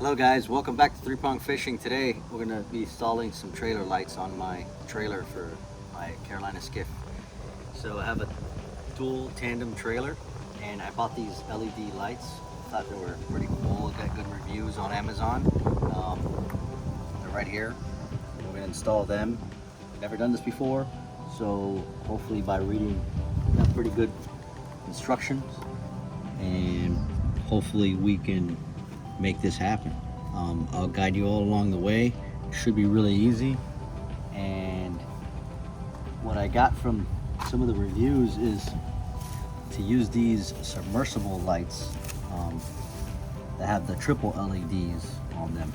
Hello guys, welcome back to Three Prong Fishing. Today we're going to be installing some trailer lights on my trailer for my Carolina skiff. So I have a dual tandem trailer and I bought these LED lights. Thought they were pretty cool, got good reviews on Amazon. They're right here. We're going to install them. Never done this before, so hopefully by reading pretty good instructions and hopefully we can make this happen. I'll guide you all along the way. It should be really easy. And what I got from some of the reviews is to use these submersible lights that have the triple LEDs on them.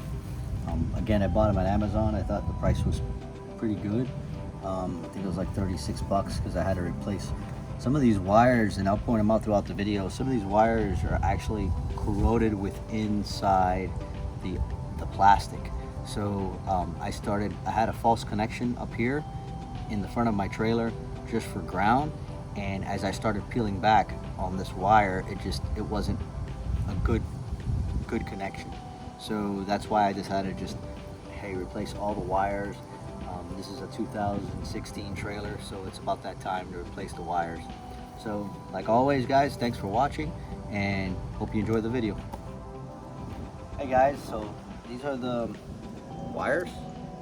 Again, I bought them at Amazon. I thought the price was pretty good. I think it was like 36 bucks because I had to replace some of these wires, and I'll point them out throughout the video. Some of these wires are actually corroded with inside the plastic. So I had a false connection up here in the front of my trailer just for ground, and as I started peeling back on this wire, it wasn't a good connection. So that's why I decided to just, hey, replace all the wires. This is a 2016 trailer, so it's about that time to replace the wires. So like always guys, thanks for watching and hope you enjoy the video. Hey guys, so these are the wires.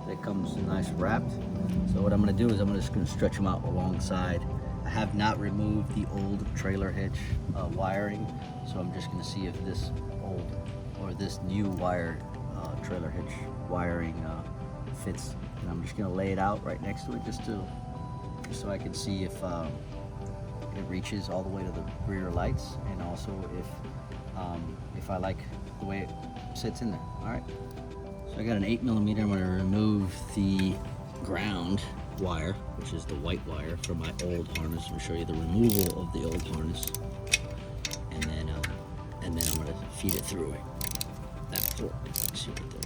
That comes nice wrapped. So what I'm going to do is I'm just going to stretch them out alongside. I have not removed the old trailer hitch wiring, so I'm just going to see if this old or this new wire trailer hitch wiring fits. And I'm just going to lay it out right next to it just so I can see if it reaches all the way to the rear lights, and also if I like the way it sits in there. All right. So I got an 8mm. I'm going to remove the ground wire, which is the white wire from my old harness. I'm going to show you the removal of the old harness, and then I'm going to feed it through it. That port, you can see right there.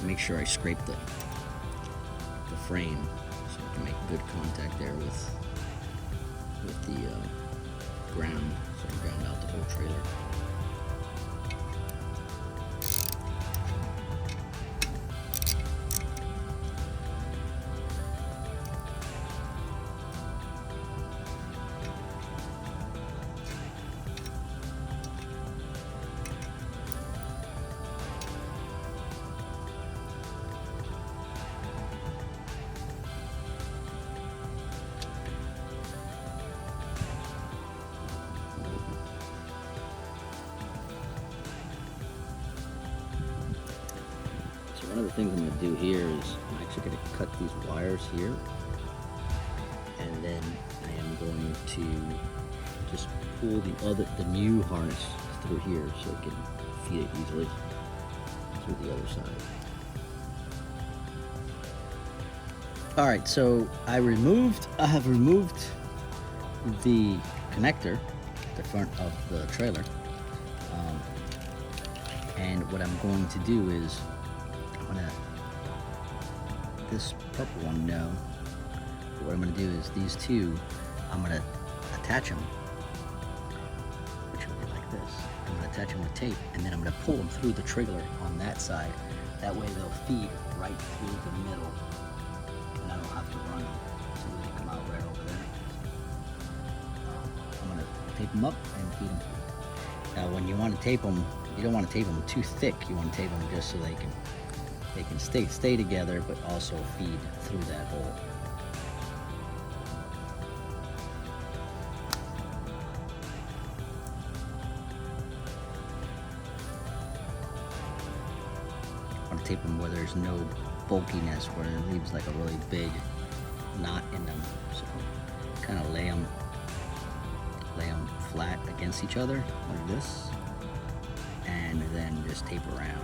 Make sure I scrape the frame so I can make good contact there with the ground, so I can ground out the whole trailer. One of the things I'm going to do here is I'm actually going to cut these wires here, and then I am going to just pull the new harness through here so it can feed it easily through the other side. All right, so I have removed the connector, the front of the trailer, and what I'm going to do is this purple one, no. But what I'm going to do is these two, I'm going to attach them, which will be like this. I'm going to attach them with tape, and then I'm going to pull them through the trailer on that side. That way they'll feed right through the middle, and I don't have to run them. So they come out right over there. I'm going to tape them up and feed them through. Now when you want to tape them, you don't want to tape them too thick. You want to tape them just so they can stay together, but also feed through that hole. I want to tape them where there's no bulkiness, where it leaves like a really big knot in them. So kind of lay them flat against each other like this, and then just tape around.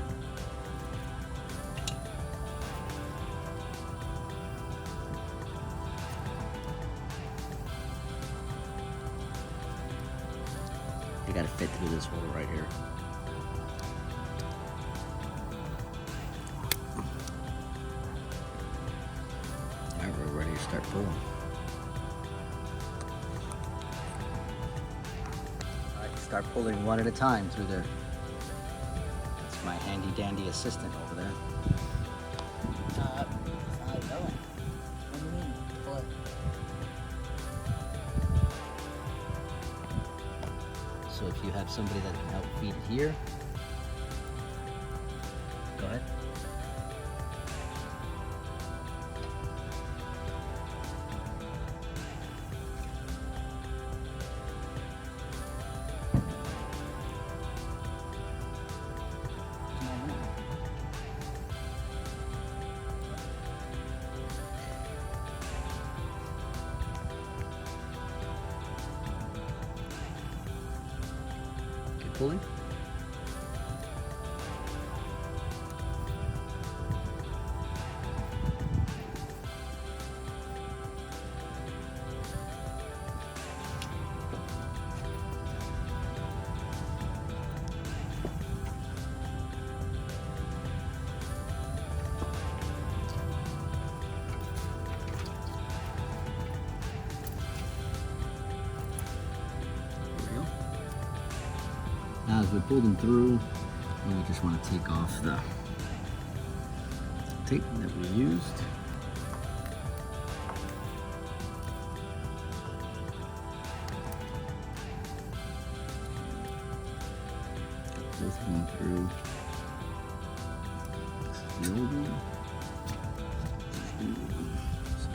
You gotta fit through this hole right here. start pulling. All right, start pulling one at a time through there. It's my handy dandy assistant over there. It's not going. What do you mean? Pull it. So if you have somebody that can help feed it here, go ahead. Keep pulling. Now as we pull them through, we just want to take off the tape that we used. Get both of them through. This is the old one. This is the new one. So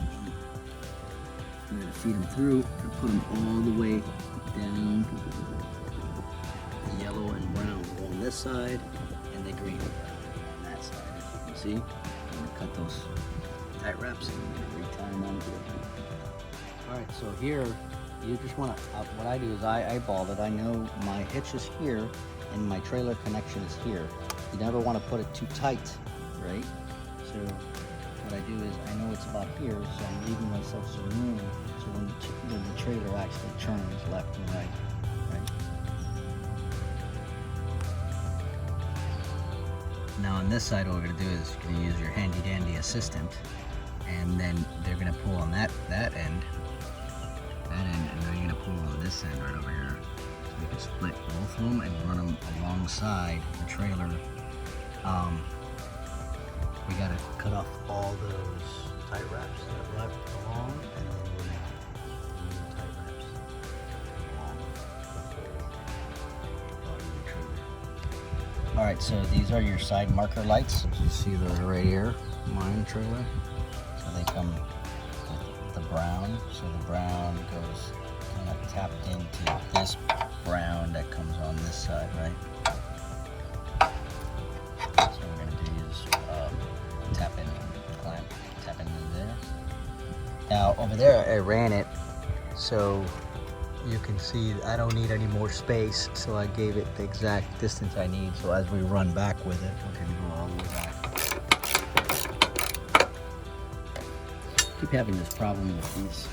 we're going to feed them through and put them all the way down. The yellow and brown on this side, and the green and brown on that side. As you can see, I'm going to cut those tight wraps and retie them onto it. Alright, so here, you just want to, what I do is I eyeball it. I know my hitch is here, and my trailer connection is here. You never want to put it too tight, right? So what I do is, I know it's about here, so I'm leaving myself some room, so when the trailer actually turns left and right, right? Now on this side, what we're going to do is you're going to use your handy dandy assistant, and then they're going to pull on that end, and then you're going to pull on this end right over here. So we can split both of them and run them alongside the trailer. We got to cut off all those tight wraps that are left along, and then we're going to use tight wraps along the bottom of the trailer. Alright, so these are your side marker lights. You see those right here, mine trailer. So they come with the brown. So the brown goes kind of tapped into this brown that comes on this side, right? So we're going to do is tap in, clamp, tap in there. Now over there I ran it so you can see I don't need any more space, so I gave it the exact distance I need. So as we run back with it, we're going to go all the way back. Keep having this problem with these.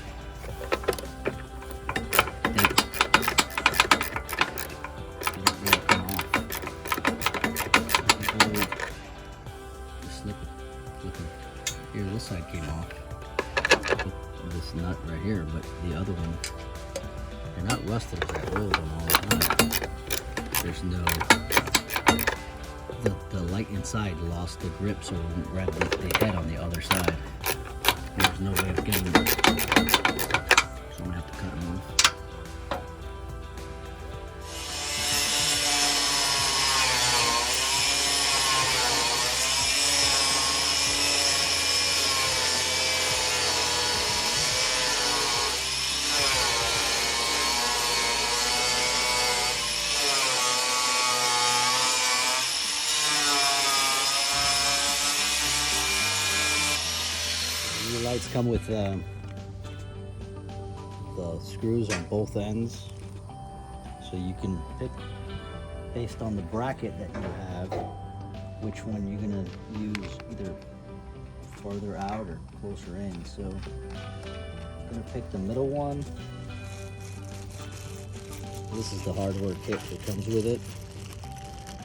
Here, this side came off. This nut right here, but the other one, they're not rusted because I oiled them all the time. There's no, the light inside lost the grip, so it wouldn't grab the head on the other side. There's no way of getting it, so I'm gonna have to cut them off. The lights come with the screws on both ends, so you can pick based on the bracket that you have which one you're going to use, either further out or closer in. So I'm going to pick the middle one. This is the hardware kit that comes with it,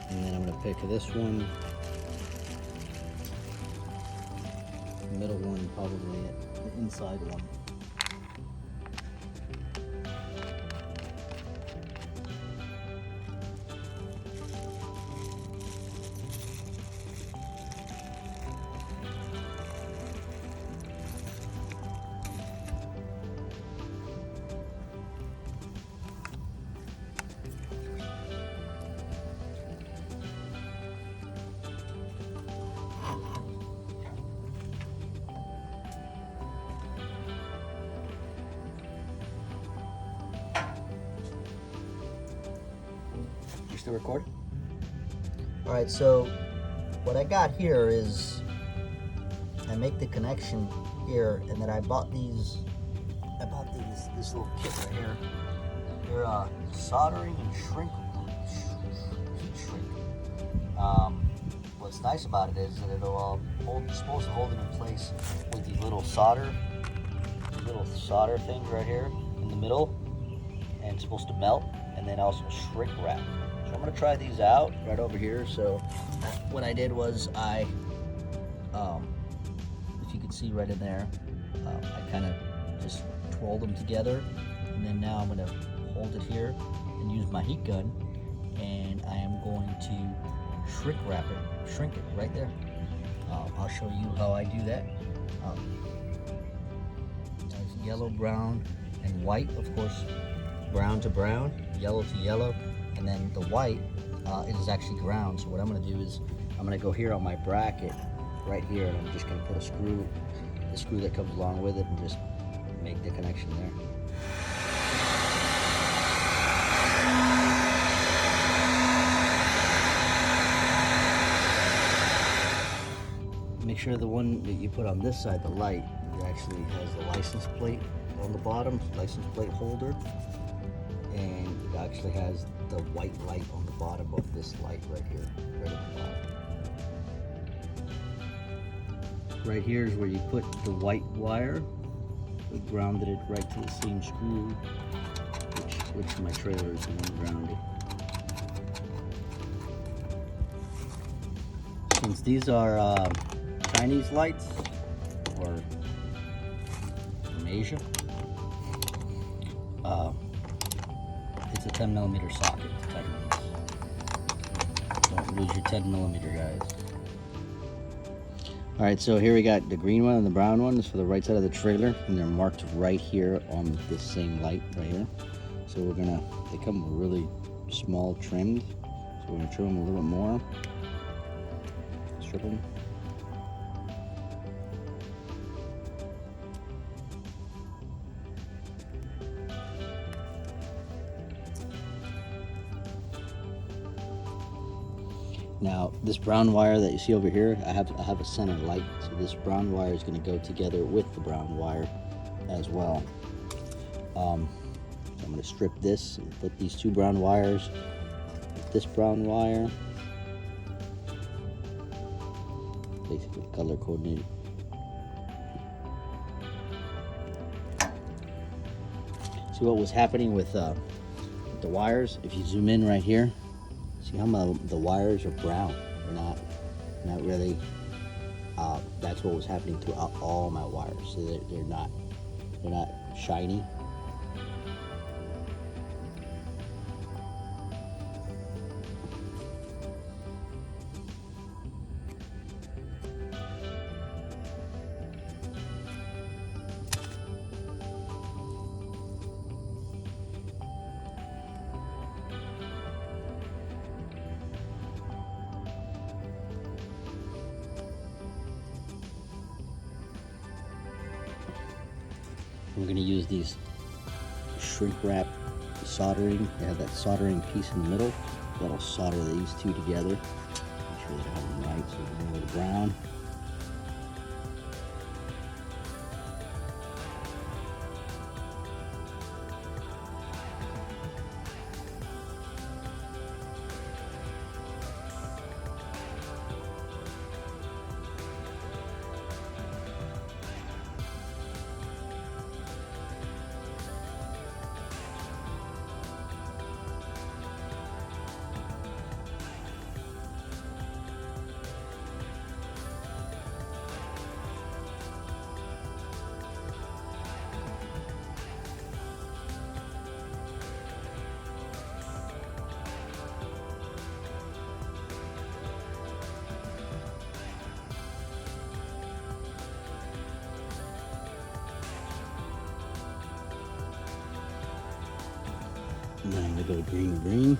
and then I'm going to pick this one. Middle one probably the inside one. You still recording? All right, so what I got here is I make the connection here, and then I bought this little kit right here. They're soldering and heat shrink. What's nice about it is that it'll it's supposed to hold it in place with these little solder things right here in the middle, and it's supposed to melt, and then also shrink wrap. So I'm gonna try these out right over here. So what I did was if you can see right in there, I kind of just twirled them together, and then now I'm gonna hold it here and use my heat gun, and I am going to shrink it right there. I'll show you how I do that. Nice yellow, brown, and white, of course, brown to brown, yellow to yellow, and then the white it is actually ground. So what I'm going to do is I'm going to go here on my bracket right here, and I'm just going to put the screw that comes along with it, and just make the connection there. Make sure the one that you put on this side, the light, it actually has the license plate on the bottom, license plate holder, and it actually has the white light on the bottom of this light right here, right at the bottom. Right here is where you put the white wire. We grounded it right to the same screw, which my trailer is the one grounded. Since these are Chinese lights, or from Asia, it's a 10mm socket to tighten these. Don't lose your 10mm, guys. All right, so here we got the green one and the brown one is for the right side of the trailer, and they're marked right here on this same light right here. So they come really small trimmed, so we're gonna trim them a little bit more, strip them. Now, this brown wire that you see over here, I have a center light, so this brown wire is going to go together with the brown wire as well. So I'm going to strip this and put these two brown wires with this brown wire, basically color coordinated. See what was happening with the wires? If you zoom in right here, see how the wires are brown? They're not really. That's what was happening to all my wires. So they're not shiny. We're going to use these shrink wrap soldering. They have that soldering piece in the middle. That'll solder these two together. Make sure they have them right, so we're going to go to brown. And then I'm gonna go green.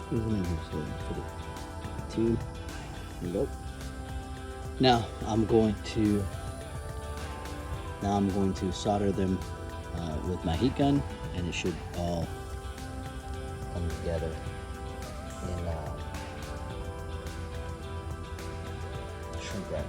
Squeeze them in here slowly for the two. There we go. Now I'm going to solder them with my heat gun, and it should all come together in shrink wrap.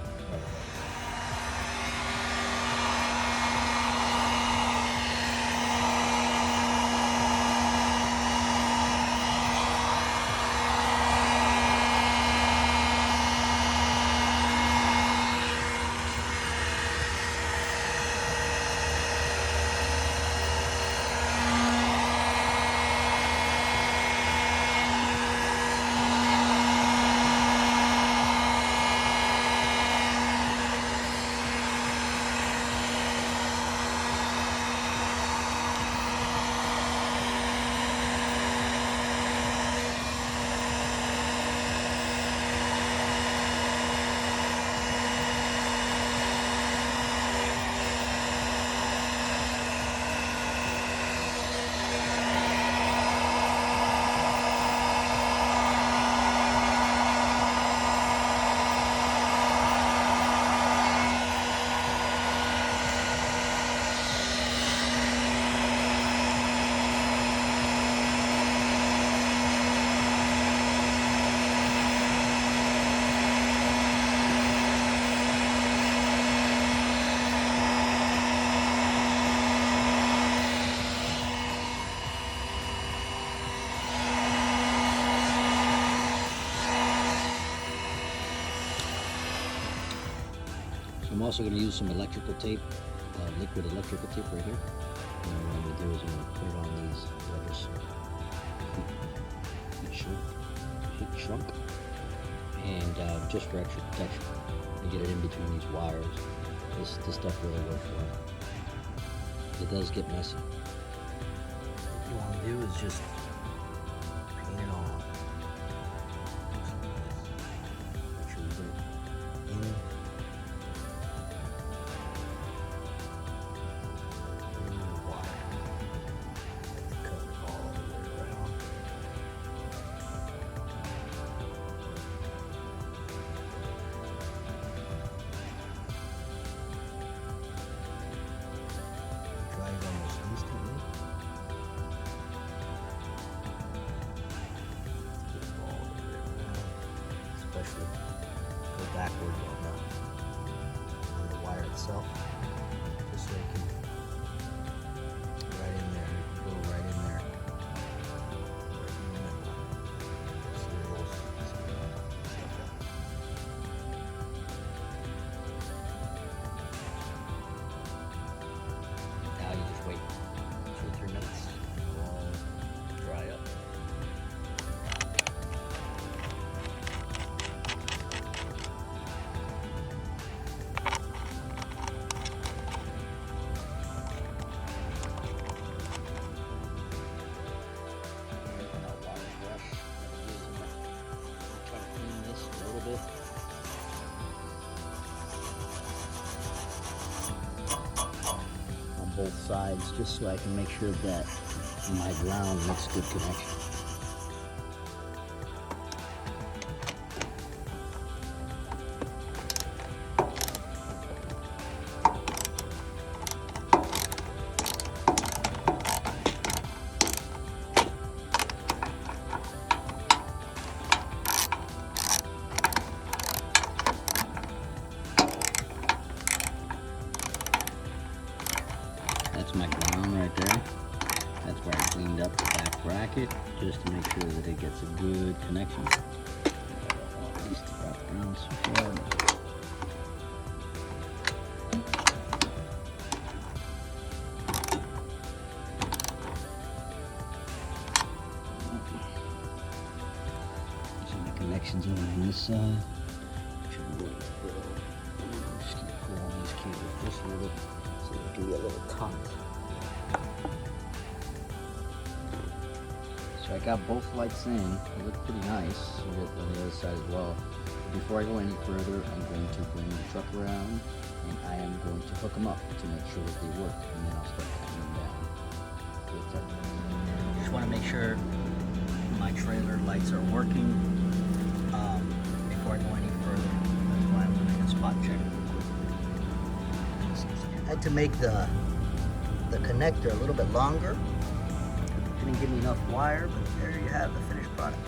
I'm also going to use some electrical tape, liquid electrical tape right here. And what I'm going to do is I'm going to put it on these levers. Heat shrunk. And just for extra protection, and get it in between these wires. This stuff really works well. It does get messy. What you want to do is just paint it on. Make sure you get it in. Go backwards on the wire itself, just so it can right in there. Go right in there. Now you just wait 2 or 3 minutes. It'll all dry up. On both sides, just so I can make sure that my ground makes good connection. it just to make sure that it gets a good connection. Just wrap around so far. So the connections over on this side. Just keep pulling these cables just a little bit so they can be a little taut. So I got both lights in. They look pretty nice. So on the other side as well. Before I go any further, I'm going to bring the truck around and I am going to hook them up to make sure that they work, and then I'll start cutting them down. Just want to make sure my trailer lights are working before I go any further. That's why I'm doing a spot check real quick. I had to make the connector a little bit longer. Didn't give me enough wire, but there you have the finished product.